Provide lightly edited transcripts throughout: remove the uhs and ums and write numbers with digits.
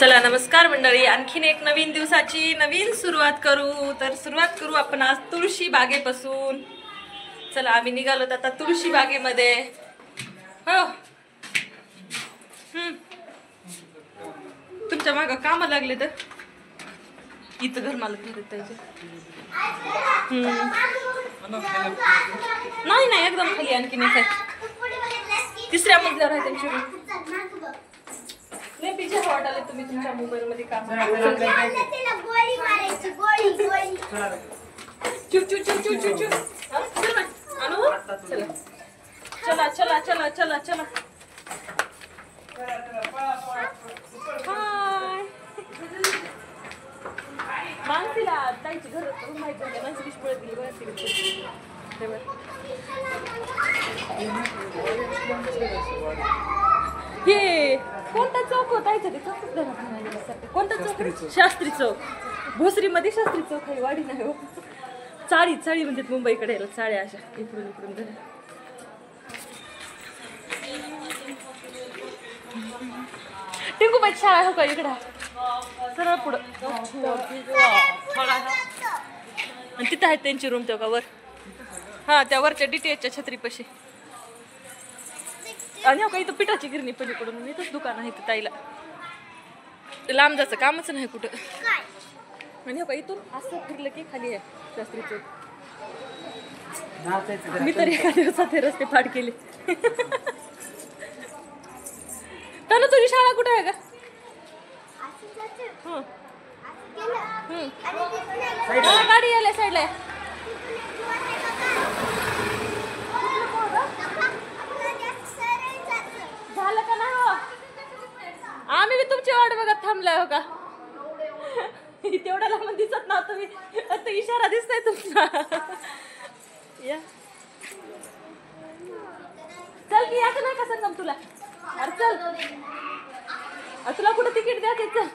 चला नमस्कार मंडळी, आणखीन एक नवीन दिवसाची नवीन सुरुवात करू. तर सुरुवात करू आपण आज तुळशी बागेपासून. चला आम्ही निघालो आता तुळशी बागेमध्ये. हो तुमच्या मागं काम लागले तर इथं घर मला फिरत नाही नाही एकदम खाली. आणखीन एक तिसऱ्या मजल्यावर आहे त्यांची रूम. नाही पीछे हॉट आले तुम्ही तुमच्या मोबाईल मध्ये काम चुप चुप चुप चुप चुप चुप. चला चला चला चला चला. हाय मानसीला ताईची घर माहिती आहे. मानसी कशी पळत गेली बघा हे कोणता चौक होता ते चौकच घरात. कोणता चौक? शास्त्री चौक. भोसरी मध्ये शास्त्री चौक आहे, वाडी नाही हो. चाळी चाळी म्हणजे मुंबईकडे यायला चाळ्या अशा इकडून इकडून घर. टिंकूबाई शाळा हो का इकडं सरळ पुढं. आणि तिथं आहेत त्यांची रूम तेव्हा वर. हा त्या वरच्या DTHच्या छत्रीपाशी. आणि हो का इथं पिठाची गिरणी पलीकडून इथंच दुकान आहे इथं ताईला. लांब जायचं कामच नाही कुठं. आणि हो का इथून असं फिरलं की खाली आहे शास्त्री चौक. मी तरी एका दिवसात हे रस्ते पाठ केले. तर तुझी शाळा कुठे आहे का? गाडी आल्या साईडला. झालं का ना हो? आम्ही बी तुमची वाट बघत थांबलाय हो का. तेवढ्या लांब दिसत ना तुम्ही, आता इशारा दिसतोय तुमचा. या चल की याचं नाही का संगम तुला. अरे चल तुला कुठं तिकीट द्या ते चल.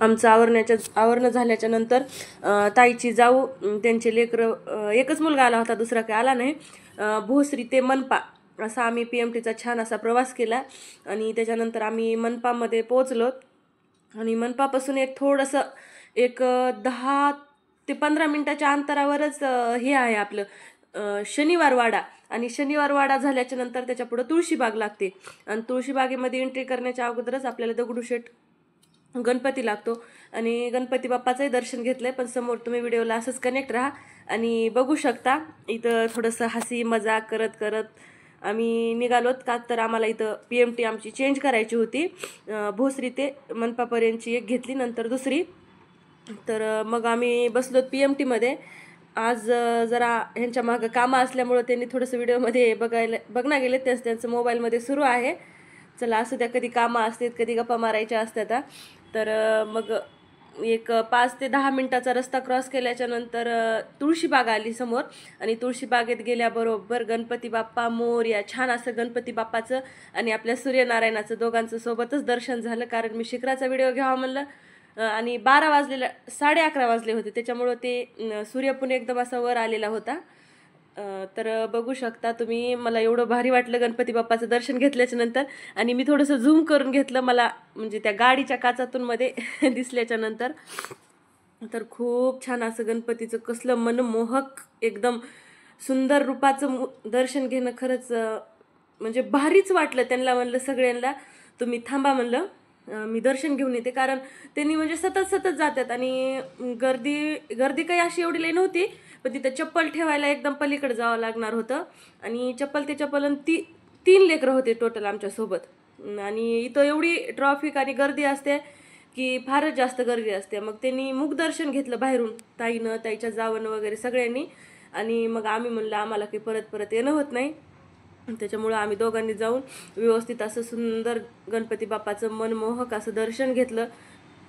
आमचं आवरण झाल्याच्या नंतर ताईची जाऊ त्यांचे लेकरं, एकच मुलगा आला होता, दुसरा काही आला नाही. भोसरी ते मनपा असा आम्ही PMTचा छान असा प्रवास केला. आणि त्याच्यानंतर आम्ही मनपामध्ये पोहोचलो. आणि मनपापासून थोडंसं 10 ते 15 मिनिटाच्या अंतरावरच हे आहे आपलं शनिवार वाडा. आणि शनिवार वाडा झाल्याच्या नंतर त्याच्या पुढं तुळशीबाग लागते. आणि तुळशीबागेमध्ये एंट्री करण्याच्या अगोदरच आपल्याला दगडूशेठ गणपती लागतो. आणि गणपती बाप्पाचंही दर्शन घेतलंय. पण समोर तुम्ही व्हिडिओला असंच कनेक्ट राहा आणि बघू शकता. इथं थोडंसं हसी मजाक करत करत आम्ही निघालोत. का तर आम्हाला इथं PMT आमची चेंज करायची होती. भोसरी ते मनपापर्यंतची एक घेतली, नंतर दुसरी. तर मग आम्ही बसलोत PMTमध्ये. आज जरा ह्यांच्या मागं कामं असल्यामुळं त्यांनी थोडंसं व्हिडिओमध्ये बघणं गेले. त्यांचं मोबाईलमध्ये सुरू आहे. चला असू द्या, कधी कामं असतात कधी गप्पा मारायच्या असतात. तर मग 5 ते 10 मिनिटाचा रस्ता क्रॉस केल्याच्या नंतर तुळशीबाग आली समोर. आणि तुळशीबागेत गेल्याबरोबर गणपती बाप्पा मोरया छान असं गणपती बाप्पाचं आणि आपल्या सूर्यनारायणाचं दोघांचं सोबतच दर्शन झालं. कारण मी शिखराचा व्हिडिओ घ्यावा म्हणलं आणि 11:30 वाजले होते. त्याच्यामुळं ते सूर्य पण एकदम असा वर आलेला होता. तर बघू शकता तुम्ही, मला एवढं भारी वाटलं गणपती बाप्पाचं दर्शन घेतल्याच्या नंतर. आणि मी थोडंसं झूम करून घेतलं, मला म्हणजे त्या गाडीच्या काचातून मध्ये दिसल्याच्या नंतर. तर खूप छान असं गणपतीचं कसलं मनमोहक एकदम सुंदर रूपाचं दर्शन घेणं खरंच म्हणजे भारीच वाटलं. त्यांना म्हणलं सगळ्यांना तुम्ही थांबा म्हणलं, मी दर्शन घेऊन येते. कारण त्यांनी म्हणजे सतत जातात. आणि गर्दी काही अशी एवढी लई नव्हती. पण तिथं चप्पल ठेवायला एकदम पलीकडे जावं लागणार होतं. आणि चप्पल आणि 3 लेकरं होते टोटल आमच्यासोबत. आणि इथं एवढी ट्रॉफिक आणि गर्दी असते की फारच जास्त गर्दी असते. मग त्यांनी मुखदर्शन घेतलं बाहेरून, ताईनं ताईच्या जावनं वगैरे सगळ्यांनी. आणि मग आम्ही म्हणलं आम्हाला काही परत येणं होत नाही. त्याच्यामुळं आम्ही दोघांनी जाऊन व्यवस्थित असं सुंदर गणपती बाप्पाचं मनमोहक असं दर्शन घेतलं.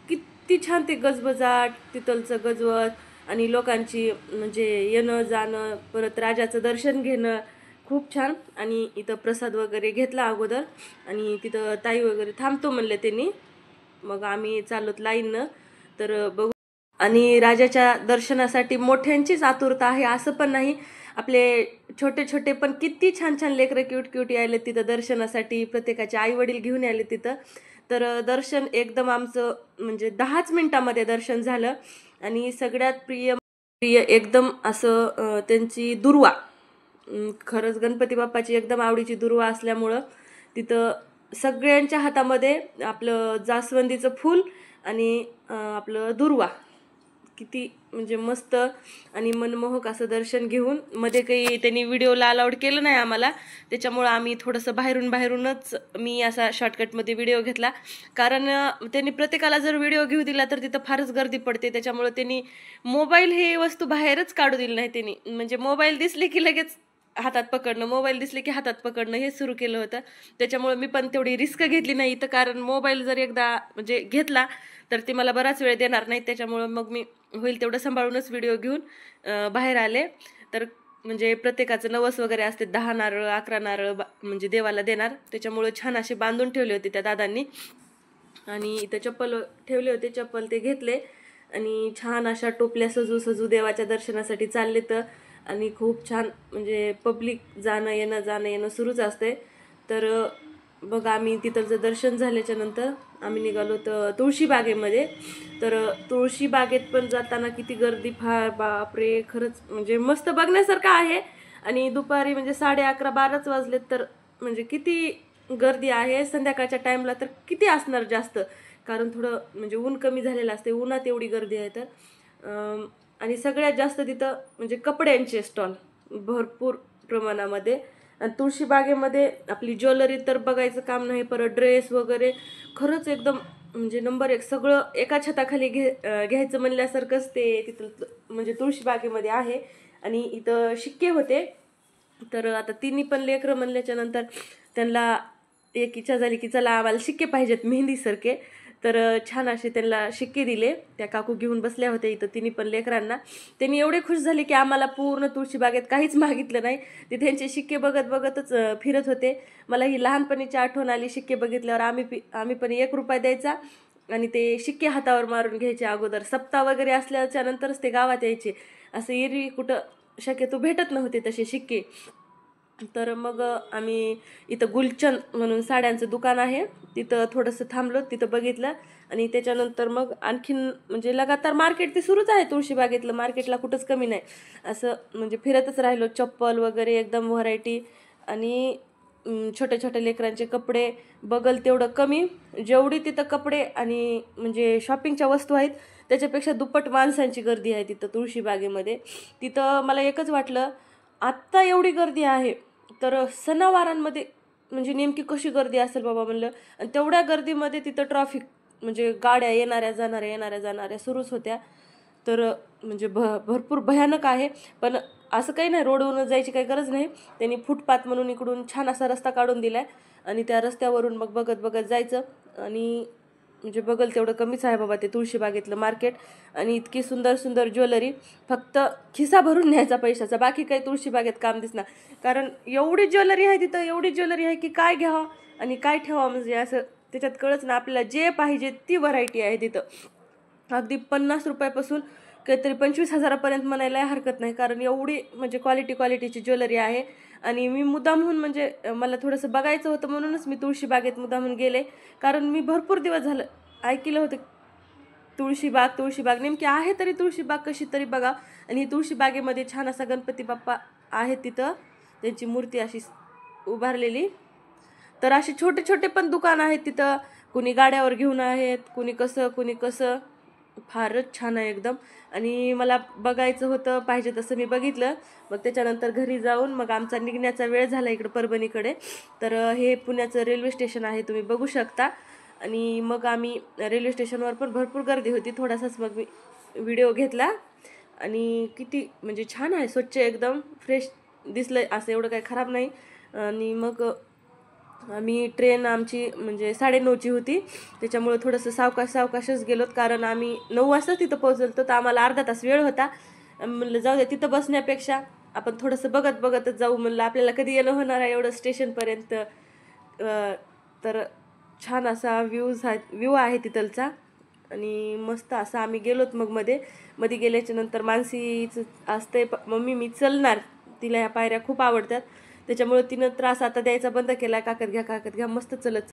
किती छान ते गजबजाट, तिथलचं गजवत आणि लोकांची म्हणजे येणं जाणं, परत राजाचं दर्शन घेणं खूप छान. आणि इथं प्रसाद वगैरे घेतला अगोदर. आणि तिथं ताई वगैरे थांबतो म्हणले त्यांनी. मग आम्ही चाललोत लाईननं. तर बघू आणि राजाच्या दर्शनासाठी मोठ्यांचीच आतुरता आहे असं पण नाही. आपले छोटे छोटे पण किती छान छान लेकरं क्यूट क्यूट यायले तिथं दर्शनासाठी, प्रत्येकाचे आई वडील घेऊन यायले तिथं. तर दर्शन एकदम आमचं म्हणजे 10च मिनिटामध्ये दर्शन झालं. आणि सगळ्यात प्रिय प्रिय एकदम असं त्यांची दुर्वा, खरंच गणपती बाप्पाची एकदम आवडीची दुर्वा असल्यामुळं तिथं सगळ्यांच्या हातामध्ये आपलं जास्वंदीचं फूल आणि आपलं दुर्वा, किती म्हणजे मस्त आणि मनमोहक असं दर्शन घेऊन. मध्ये काही त्यांनी व्हिडिओला अलाउड केलं नाही आम्हाला, त्याच्यामुळं आम्ही थोडंसं बाहेरूनच मी असा शॉर्टकटमध्ये व्हिडिओ घेतला. कारण त्यांनी प्रत्येकाला जर व्हिडिओ घेऊ दिला तर तिथं फारच गर्दी पडते. त्याच्यामुळं त्यांनी मोबाईल हे वस्तू बाहेरच काढू दिली नाही. त्यांनी म्हणजे मोबाईल दिसले की लगेच हातात पकडणं, मोबाईल दिसले की हातात पकडणं हे सुरू केलं होतं. त्याच्यामुळे मी पण तेवढी रिस्क घेतली नाही इथं, कारण मोबाईल जर एकदा म्हणजे घेतला तर ते मला बराच वेळ देणार नाही. त्याच्यामुळं मग मी होईल तेवढं सांभाळूनच व्हिडिओ घेऊन बाहेर आले. तर म्हणजे प्रत्येकाचं नवस वगैरे असते, 10 नारळ 11 नारळ म्हणजे देवाला देणार. त्याच्यामुळं छान असे बांधून ठेवले होते त्या दादांनी. आणि इथं चप्पल ठेवले होते, चप्पल ते घेतले आणि छान अशा टोपल्या सजू सजू देवाच्या दर्शनासाठी चालले. तर आणि खूप छान म्हणजे पब्लिक जाणं येणं सुरूच असते. तर बघ आम्ही तिथलचं दर्शन झाल्याच्या नंतर आम्ही निघालो तर तुळशीबागेमध्ये. तर तुळशीबागेत पण जाताना किती गर्दी, फार बापरे, खरंच म्हणजे मस्त बघण्यासारखं आहे. आणि दुपारी म्हणजे 11:30-12च वाजलेत तर म्हणजे किती गर्दी आहे. संध्याकाळच्या टाईमला तर किती असणार जास्त, कारण थोडं म्हणजे ऊन कमी झालेलं असते, उन्हात एवढी गर्दी आहे. तर आणि सगळ्यात जास्त तिथं म्हणजे कपड्यांचे स्टॉल भरपूर प्रमाणामध्ये. आणि तुळशीबागेमध्ये आपली ज्वेलरी तर बघायचं काम नाही, परत ड्रेस वगैरे खरंच एकदम म्हणजे नंबर 1 सगळं एका छताखाली घ्यायचं म्हणल्यासारखंच ते तिथं म्हणजे तुळशीबागेमध्ये आहे. आणि इथं शिक्के होते. तर आता तिन्ही पण लेकरं म्हणल्याच्या नंतर त्यांना एक इच्छा झाली की चला आम्हाला शिक्के पाहिजेत मेहंदीसारखे. तर छान असे त्यांना शिक्के दिले. त्या काकू घेऊन बसल्या होत्या इथं तिन्ही पण लेकरांना. त्यांनी एवढे खुश झाले की आम्हाला पूर्ण तुळशीबागेत काहीच मागितलं नाही, ते त्यांचे शिक्के बघत बघतच फिरत होते. मला ही लहानपणीची आठवण आली. शिक्के बघितल्यावर आम्ही पण 1 रुपया द्यायचा आणि ते शिक्के हातावर मारून घ्यायचे. अगोदर सप्ताह वगैरे असल्याच्या नंतरच ते गावात यायचे, असं एरवी कुठं शक्यतो भेटत नव्हते तसे शिक्के. तर मग आम्ही इथं गुलचंद म्हणून साड्यांचं दुकान आहे, तिथं थोडंसं थांबलो, तिथं बघितलं. आणि त्याच्यानंतर मग आणखीन म्हणजे लगातार मार्केट ते सुरूच आहे तुळशीबागेतलं, मार्केटला कुठंच कमी नाही. असं म्हणजे फिरतच राहिलो. चप्पल वगैरे एकदम व्हरायटी आणि छोट्या छोट्या लेकरांचे कपडे बघल तेवढं कमी. जेवढी तिथं कपडे आणि म्हणजे शॉपिंगच्या वस्तू आहेत त्याच्यापेक्षा दुप्पट माणसांची गर्दी आहे तिथं तुळशीबागेमध्ये. तिथं मला एकच वाटलं, आत्ता एवढी गर्दी आहे तर सणावारांमध्ये म्हणजे नेमकी कशी गर्दी असेल बाबा म्हणलं. आणि तेवढ्या गर्दीमध्ये तिथं ट्रॅफिक म्हणजे गाड्या येणाऱ्या जाणाऱ्या सुरूच होत्या. तर म्हणजे भरपूर भयानक आहे. पण असं काही नाही, रोडवरून जायची काही गरज नाही. त्यांनी फुटपाथ म्हणून इकडून छान असा रस्ता काढून दिला आहे आणि त्या रस्त्यावरून मग बघत बघत जायचं. आणि म्हणजे बघल तेवढं कमीच आहे बाबा ते तुळशीबागेतलं मार्केट. आणि इतकी सुंदर सुंदर ज्वेलरी, फक्त खिसा भरून न्यायचा पैशाचा, बाकी काही तुळशीबागेत काम दिसणार. कारण एवढी ज्वेलरी आहे तिथं, एवढी ज्वेलरी आहे की काय घ्यावं आणि काय ठेवावं म्हणजे असं त्याच्यात कळच ना. आपल्याला जे पाहिजे ती व्हरायटी आहे तिथं. अगदी 50 रुपयापासून काहीतरी 25,000पर्यंत म्हणायला हरकत नाही, कारण एवढी म्हणजे क्वालिटीची ज्वेलरी आहे. आणि मी मुद्दामहून म्हणजे मला थोडंसं बघायचं होतं म्हणूनच मी तुळशीबागेत मुद्दामहून गेले. कारण मी भरपूर दिवस झालं ऐकलं होतं तुळशीबाग नेमकी आहे तरी तुळशीबाग कशी तरी बघा. आणि तुळशीबागेमध्ये छान असा गणपती बाप्पा आहे तिथं, त्यांची मूर्ती अशी उभारलेली. तर असे छोटे छोटे पण दुकान आहेत तिथं, कुणी गाड्यावर घेऊन आहेत, कुणी कसं फारच छान आहे एकदम. आणि मला बघायचं होतं पाहिजे तसं मी बघितलं. मग त्याच्यानंतर घरी जाऊन मग आमचा निघण्याचा वेळ झाला इकडं परभणीकडे. तर हे पुण्याचं रेल्वे स्टेशन आहे, तुम्ही बघू शकता. आणि मग आम्ही रेल्वे स्टेशनवर पण भरपूर गर्दी होती, थोडासाच मग मी व्हिडिओ घेतला. आणि किती म्हणजे छान आहे, स्वच्छ एकदम फ्रेश दिसलं, असं एवढं काही खराब नाही. आणि मग आम्ही ट्रेन आमची म्हणजे 9:30ची होती, त्याच्यामुळे थोडंसं सावकाशच गेलोत. कारण आम्ही 9 वाजता तिथं पोहोचलो तर आम्हाला अर्धा तास वेळ होता. म्हणलं जाऊ दे, तिथं बसण्यापेक्षा आपण थोडंसं बघतच जाऊ म्हणलं, आपल्याला कधी येणं होणार आहे एवढं स्टेशनपर्यंत. तर छान असा व्ह्यू आहे तिथलचा. आणि मस्त असं आम्ही गेलोत. मग मध्ये गेल्याच्या नंतर मानसीचं असतंय मम्मी मी चलणार, तिला ह्या पायऱ्या खूप आवडतात, त्याच्यामुळे तिनं त्रास आता द्यायचा बंद केला. काकत घ्या मस्त चलत